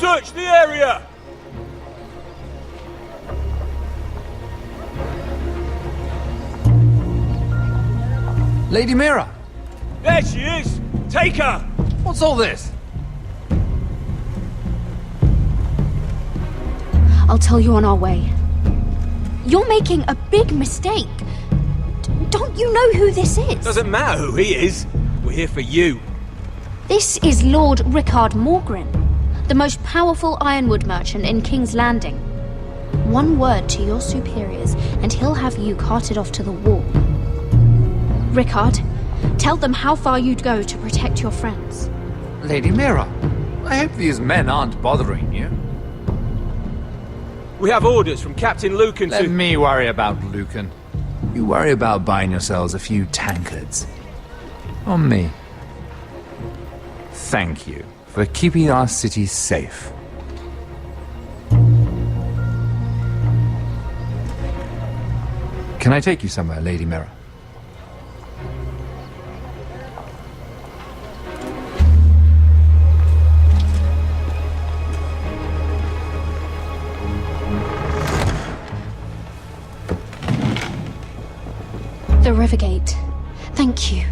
Search the area! Lady Mira! There she is! Take her! What's all this? I'll tell you on our way. You're making a big mistake. Don't you know who this is? Doesn't matter who he is. We're here for you. This is Lord Rickard Morgryn, the most powerful ironwood merchant in King's Landing. One word to your superiors, and he'll have you carted off to the wall. Rickard, tell them how far you'd go to protect your friends. Lady Mira, I hope these men aren't bothering you. We have orders from Captain Lucan to... Let me worry about Lucan. You worry about buying yourselves a few tankards. On me. Thank you for keeping our city safe. Can I take you somewhere, Lady Mira? The Rivergate. Thank you.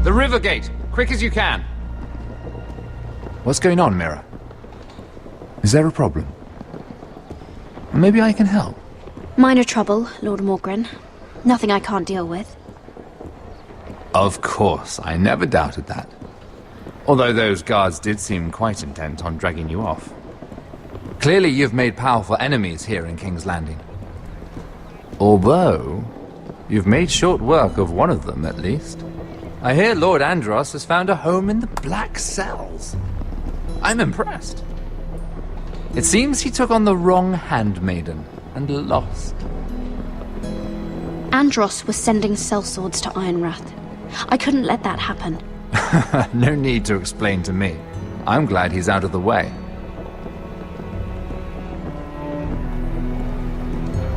The Rivergate! Quick as you can! What's going on, Mira? Is there a problem? Maybe I can help. Minor trouble, Lord Morgryn. Nothing I can't deal with. Of course, I never doubted that. Although those guards did seem quite intent on dragging you off. Clearly you've made powerful enemies here in King's Landing. Although, you've made short work of one of them, at least. I hear Lord Andros has found a home in the Black Cells. I'm impressed. It seems he took on the wrong handmaiden and lost. Andros was sending sellswords to Ironrath. I couldn't let that happen. No need to explain to me. I'm glad he's out of the way.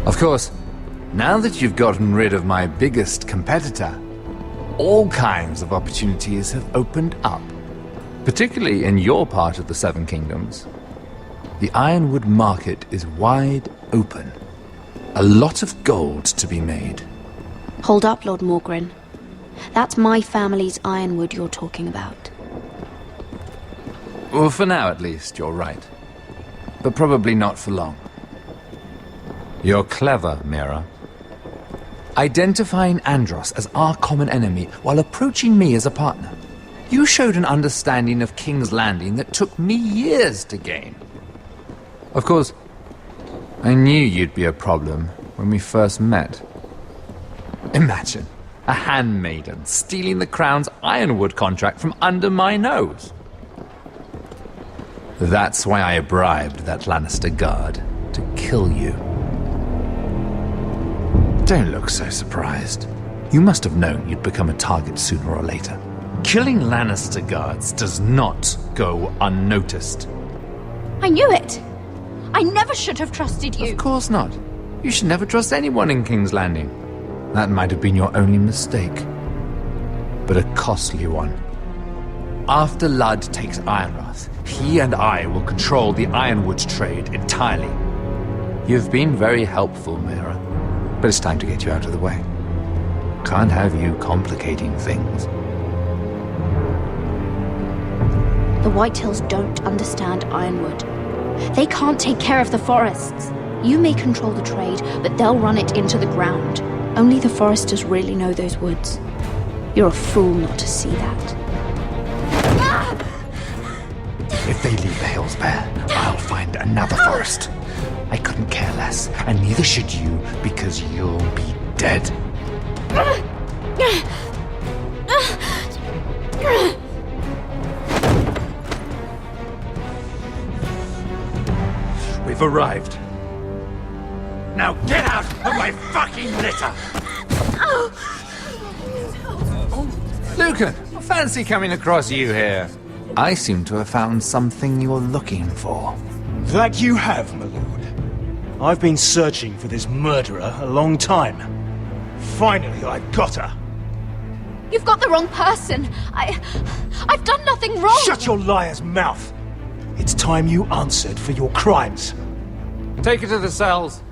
Of course, now that you've gotten rid of my biggest competitor, all kinds of opportunities have opened up. Particularly in your part of the Seven Kingdoms. The ironwood market is wide open. A lot of gold to be made. Hold up, Lord Morgryn. That's my family's ironwood you're talking about. Well, for now at least, you're right. But probably not for long. You're clever, Mira. Identifying Andros as our common enemy while approaching me as a partner. You showed an understanding of King's Landing that took me years to gain. Of course, I knew you'd be a problem when we first met. Imagine a handmaiden stealing the Crown's ironwood contract from under my nose. That's why I bribed that Lannister guard to kill you. Don't look so surprised. You must have known you'd become a target sooner or later. Killing Lannister guards does not go unnoticed. I knew it! I never should have trusted you! Of course not. You should never trust anyone in King's Landing. That might have been your only mistake. But a costly one. After Ludd takes Ironrath, he and I will control the ironwood trade entirely. You've been very helpful, Mira. But it's time to get you out of the way. Can't have you complicating things. The Whitehills don't understand ironwood. They can't take care of the forests. You may control the trade, but they'll run it into the ground. Only the foresters really know those woods. You're a fool not to see that. If they leave the hills bare, I'll find another forest. I couldn't care less, and neither should you, because you'll be dead. We've arrived. Now get out of my fucking litter! Lucan, I fancy coming across you here. I seem to have found something you're looking for. That you have, my lord. I've been searching for this murderer a long time. Finally, I've got her. You've got the wrong person. I've done nothing wrong. Shut your liar's mouth. It's time you answered for your crimes. Take her to the cells.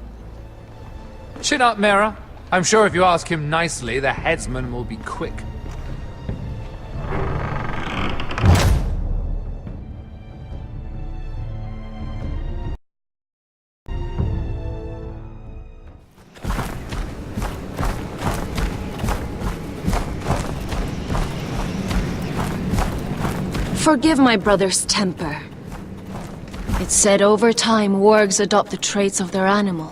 Chin up, Mira. I'm sure if you ask him nicely, the headsman will be quick. Forgive my brother's temper. It's said over time wargs adopt the traits of their animal.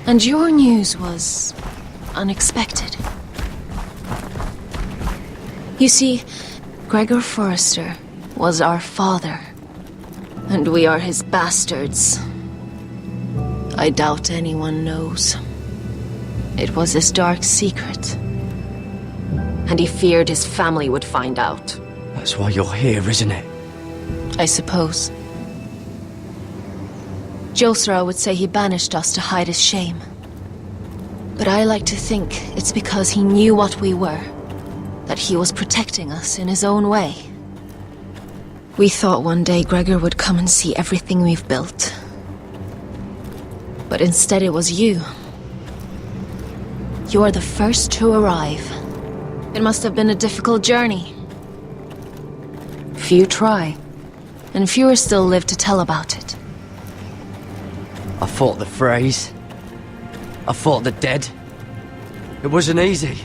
And your news was unexpected. You see, Gregor Forrester was our father, and we are his bastards. I doubt anyone knows. It was his dark secret, and he feared his family would find out. That's why you're here, isn't it? I suppose. Josra would say he banished us to hide his shame. But I like to think it's because he knew what we were, that he was protecting us in his own way. We thought one day Gregor would come and see everything we've built. But instead it was you. You are the first to arrive. It must have been a difficult journey. Few try, and fewer still live to tell about it. I fought the Freys. I fought the dead. It wasn't easy.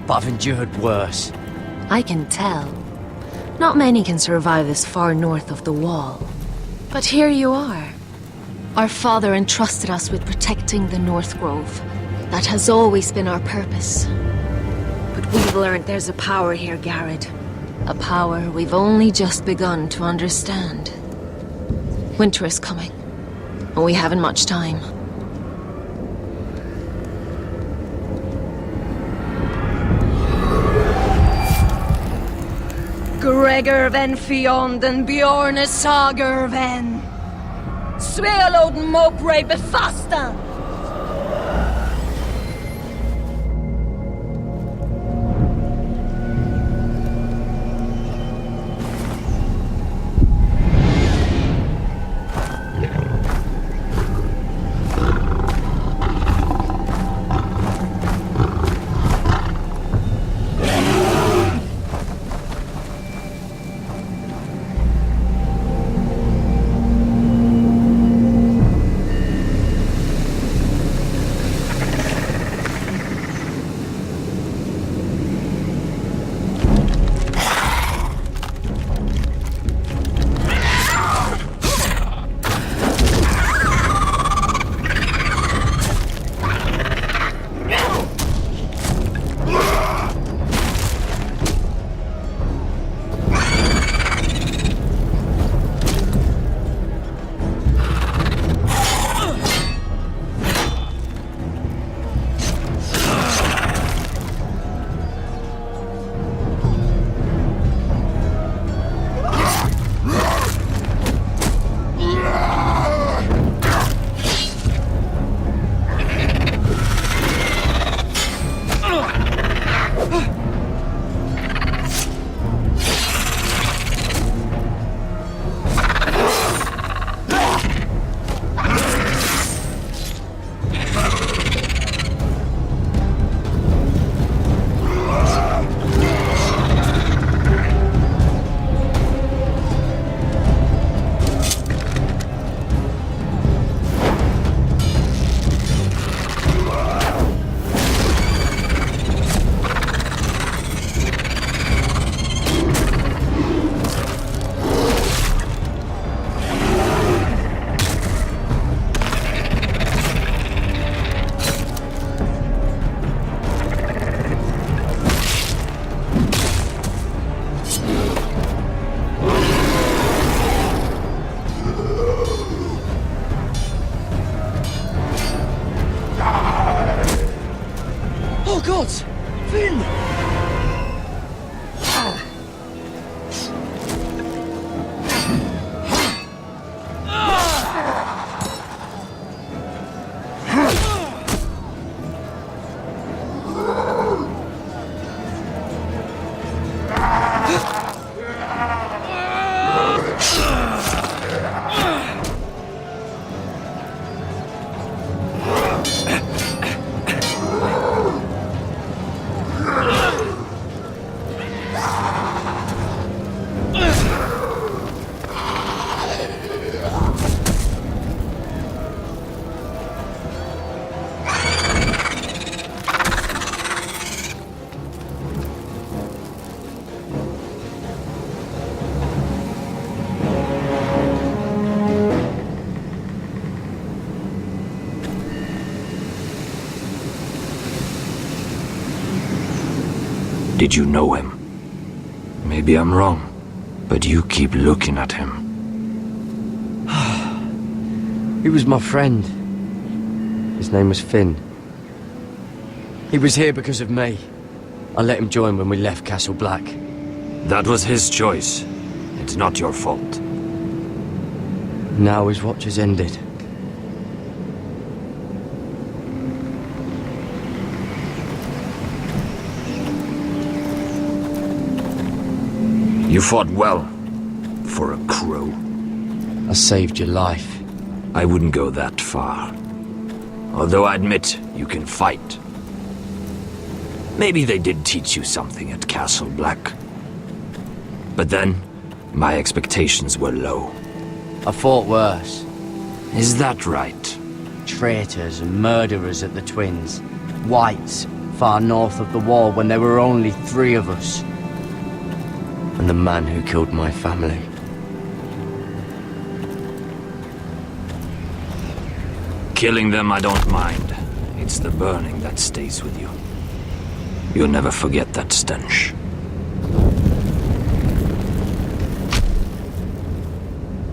But I've endured worse. I can tell. Not many can survive this far north of the Wall. But here you are. Our father entrusted us with protecting the North Grove. That has always been our purpose. But we've learned there's a power here, Garrett. A power we've only just begun to understand. Winter is coming, and we haven't much time. Gregor ven Fionden Bjorne Sager ven Svealoden Mopre befastan. Did you know him? Maybe I'm wrong, but you keep looking at him. He was my friend. His name was Finn. He was here because of me. I let him join when we left Castle Black. That was his choice. It's not your fault. Now his watch has ended. You fought well. For a crow. I saved your life. I wouldn't go that far. Although I admit, you can fight. Maybe they did teach you something at Castle Black. But then, my expectations were low. I fought worse. Is that right? Traitors and murderers at the Twins. Whites, far north of the wall when there were only 3 of us. And the man who killed my family. Killing them I don't mind. It's the burning that stays with you. You'll never forget that stench.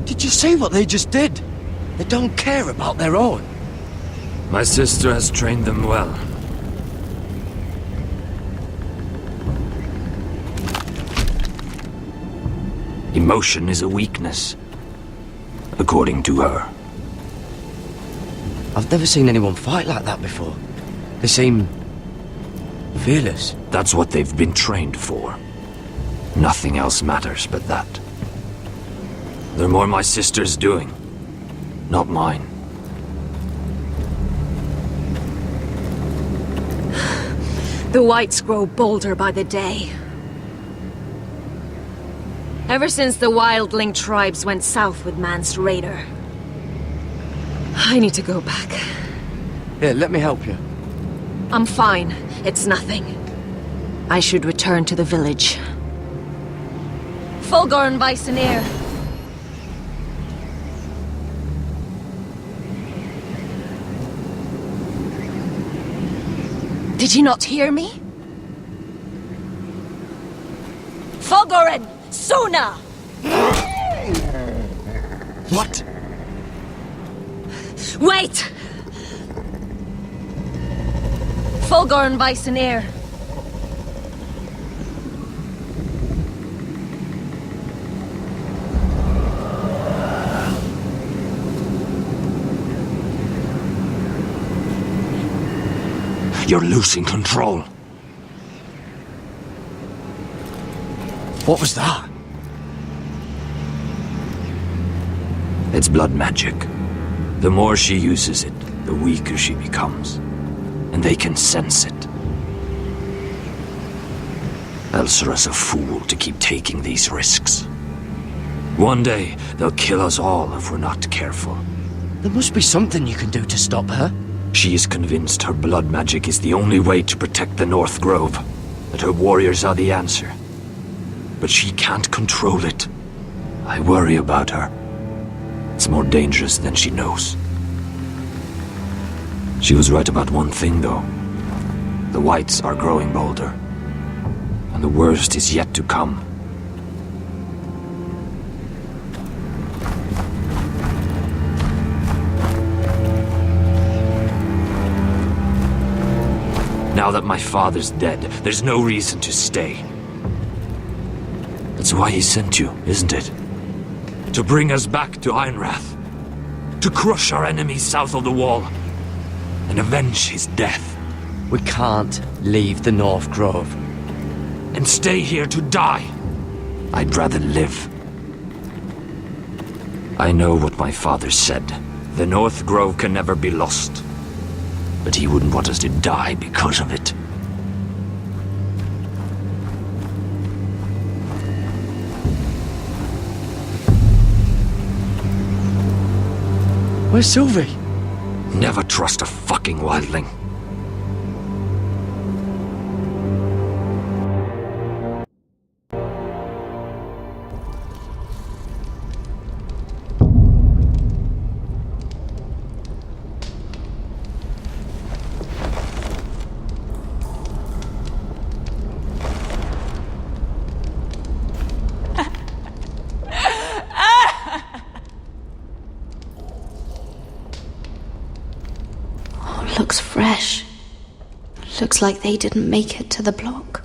Did you see what they just did? They don't care about their own. My sister has trained them well. Emotion is a weakness, according to her. I've never seen anyone fight like that before. They seem fearless. That's what they've been trained for. Nothing else matters but that. They're more my sister's doing, not mine. The Whites grow bolder by the day. Ever since the Wildling tribes went south with Man's Raider. I need to go back. Here, let me help you. I'm fine. It's nothing. I should return to the village. Fulgorn Bysonir. Did you not hear me? Fulgorn! Sona! What? Wait! Fulgorn Bysonir. You're losing control. What was that? It's blood magic. The more she uses it, the weaker she becomes. And they can sense it. Elsera's a fool to keep taking these risks. One day, they'll kill us all if we're not careful. There must be something you can do to stop her. She is convinced her blood magic is the only way to protect the North Grove, that her warriors are the answer. But she can't control it. I worry about her. It's more dangerous than she knows. She was right about one thing, though. The Whites are growing bolder. And the worst is yet to come. Now that my father's dead, there's no reason to stay. That's why he sent you, isn't it? To bring us back to Ironrath. To crush our enemies south of the Wall. And avenge his death. We can't leave the North Grove. And stay here to die. I'd rather live. I know what my father said. The North Grove can never be lost. But he wouldn't want us to die because of it. Where's Sylvie? Never trust a fucking wildling. fresh. Looks like they didn't make it to the block.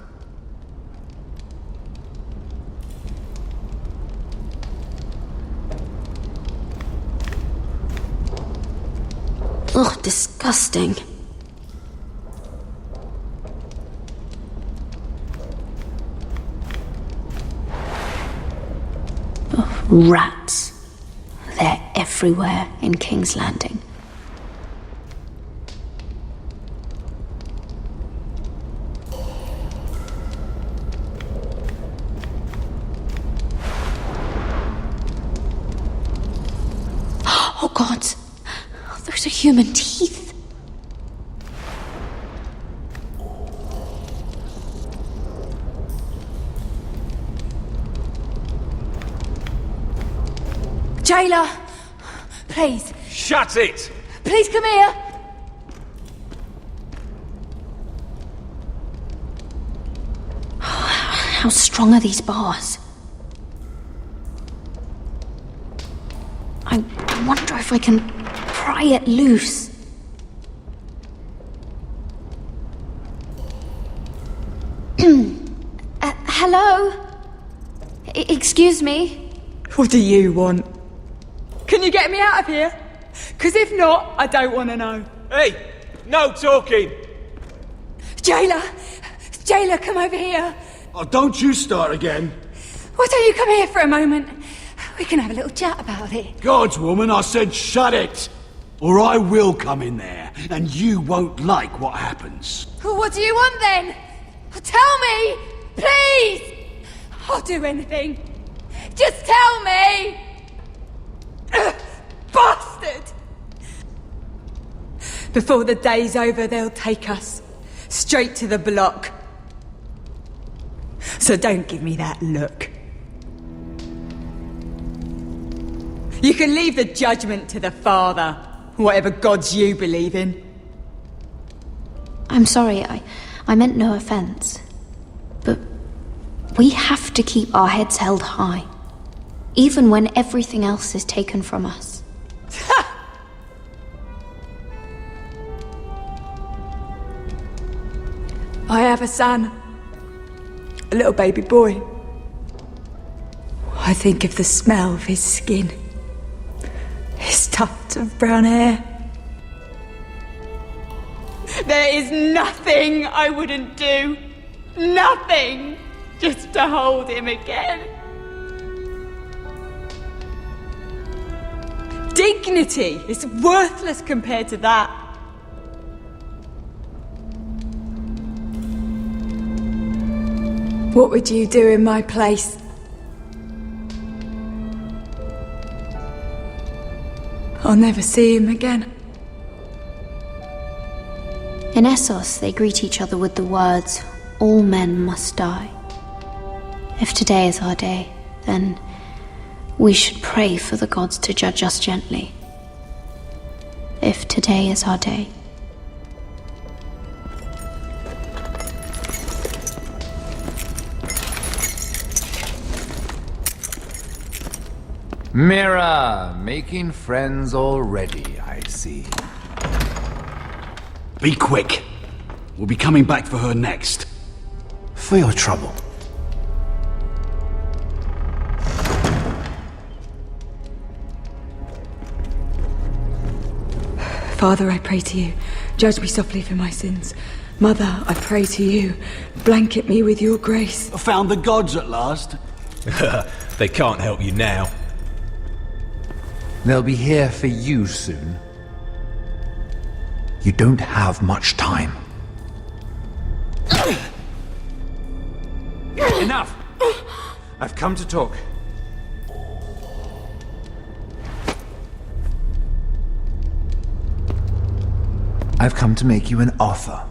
Ugh, disgusting. Ugh, rats. They're everywhere in King's Landing. Oh God! Those are human teeth. Jailer! Please. Shut it! Please come here! How strong are these bars? I wonder if I can pry it loose. Hello? Excuse me? What do you want? Can you get me out of here? Because if not, I don't want to know. Hey! No talking! Jailer! Jailer, come over here. Oh, don't you start again. Why don't you come here for a moment? We can have a little chat about it. God's woman, I said shut it! Or I will come in there, and you won't like what happens. Well, what do you want then? Tell me! Please! I'll do anything. Just tell me! Bastard! Before the day's over, they'll take us straight to the block. So don't give me that look. You can leave the judgment to the Father, whatever gods you believe in. I'm sorry, I meant no offense. But we have to keep our heads held high, even when everything else is taken from us. I have a son. A little baby boy. I think of the smell of his skin. His tuft of brown hair. There is nothing I wouldn't do. Nothing! Just to hold him again. Dignity is worthless compared to that. What would you do in my place? I'll never see him again. In Essos, they greet each other with the words, "All men must die." If today is our day, then we should pray for the gods to judge us gently. If today is our day. Mira, making friends already, I see. Be quick. We'll be coming back for her next. For your trouble. Father, I pray to you, judge me softly for my sins. Mother, I pray to you, blanket me with your grace. I found the gods at last. They can't help you now. They'll be here for you soon. You don't have much time. Enough! I've come to talk. I've come to make you an offer.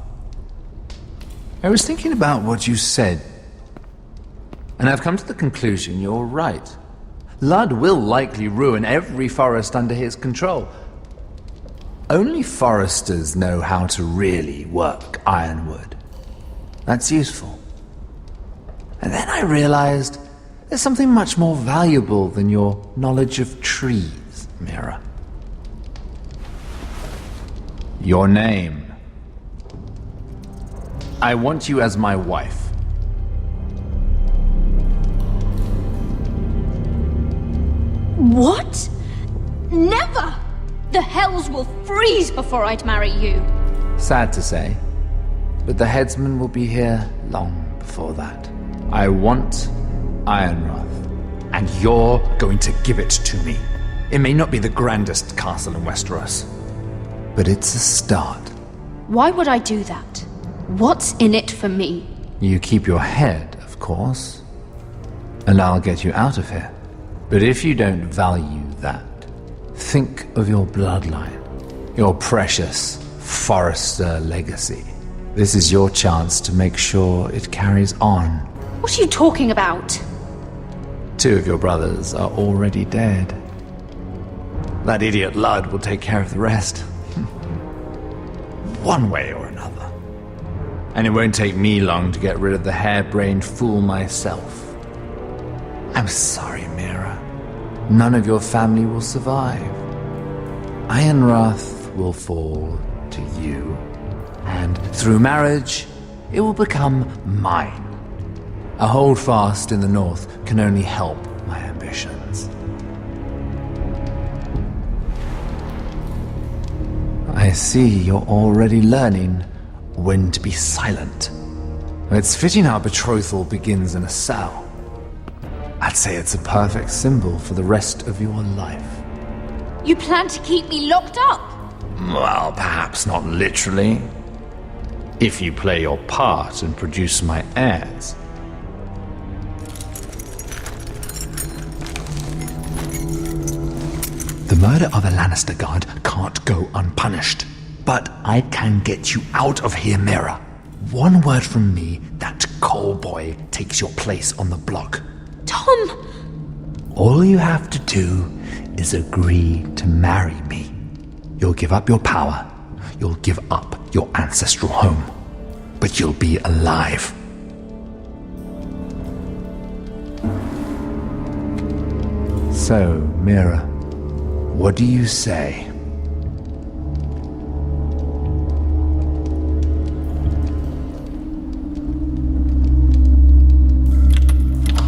I was thinking about what you said, and I've come to the conclusion you're right. Ludd will likely ruin every forest under his control. Only foresters know how to really work ironwood. That's useful. And then I realized there's something much more valuable than your knowledge of trees, Mira. Your name. I want you as my wife. What? Never! The hells will freeze before I'd marry you. Sad to say, but the headsman will be here long before that. I want Ironrath, and you're going to give it to me. It may not be the grandest castle in Westeros, but it's a start. Why would I do that? What's in it for me? You keep your head, of course, and I'll get you out of here. But if you don't value that, think of your bloodline, your precious Forrester legacy. This is your chance to make sure it carries on. What are you talking about? 2 of your brothers are already dead. That idiot Ludd will take care of the rest. One way or another. And it won't take me long to get rid of the harebrained fool myself. I'm sorry, Mira. None of your family will survive. Ironrath will fall to you, and through marriage, it will become mine. A holdfast in the north can only help my ambitions. I see you're already learning when to be silent. It's fitting our betrothal begins in a cell. I'd say it's a perfect symbol for the rest of your life. You plan to keep me locked up? Well, perhaps not literally. If you play your part and produce my heirs. The murder of a Lannister guard can't go unpunished. But I can get you out of here, Mira. One word from me, that coal boy takes your place on the block. Tom! All you have to do is agree to marry me. You'll give up your power. You'll give up your ancestral home. But you'll be alive. So, Mira, what do you say?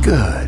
Good.